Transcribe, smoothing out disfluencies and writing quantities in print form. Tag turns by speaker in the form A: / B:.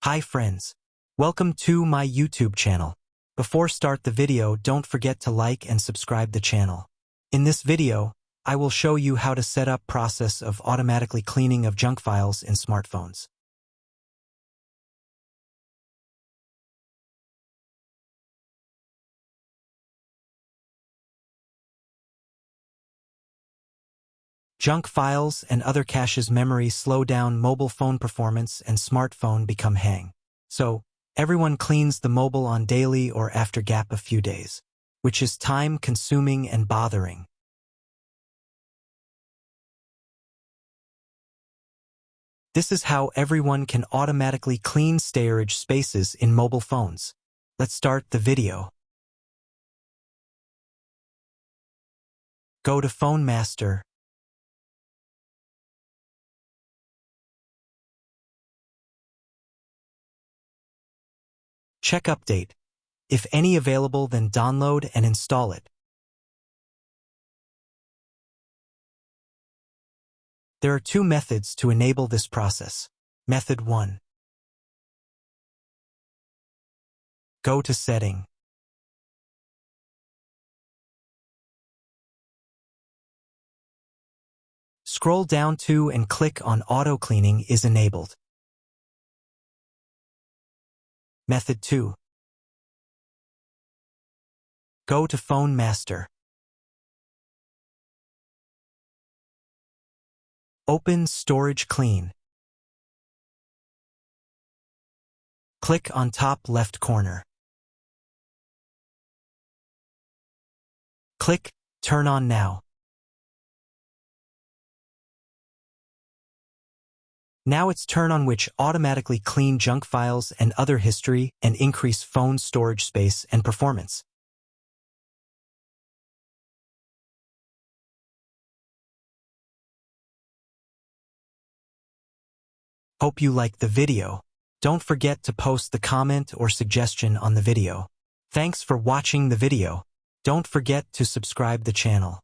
A: Hi friends. Welcome to my YouTube channel. Before start the video, don't forget to like and subscribe the channel. In this video, I will show you how to set up process of automatically cleaning of junk files in smartphones. Junk files and other caches memory slow down mobile phone performance and smartphone become hang. So, everyone cleans the mobile on daily or after gap a few days, which is time-consuming and bothering. This is how everyone can automatically clean storage spaces in mobile phones. Let's start the video. Go to Phone Master. Check Update. If any available, then download and install it. There are two methods to enable this process. Method 1. Go to Setting. Scroll down to and click on Auto Cleaning is enabled. Method 2. Go to Phone Master. Open Storage Clean. Click on top left corner. Click Turn on now. Now it's turn on, which automatically clean junk files and other history and increase phone storage space and performance. Hope you liked the video. Don't forget to post the comment or suggestion on the video. Thanks for watching the video. Don't forget to subscribe the channel.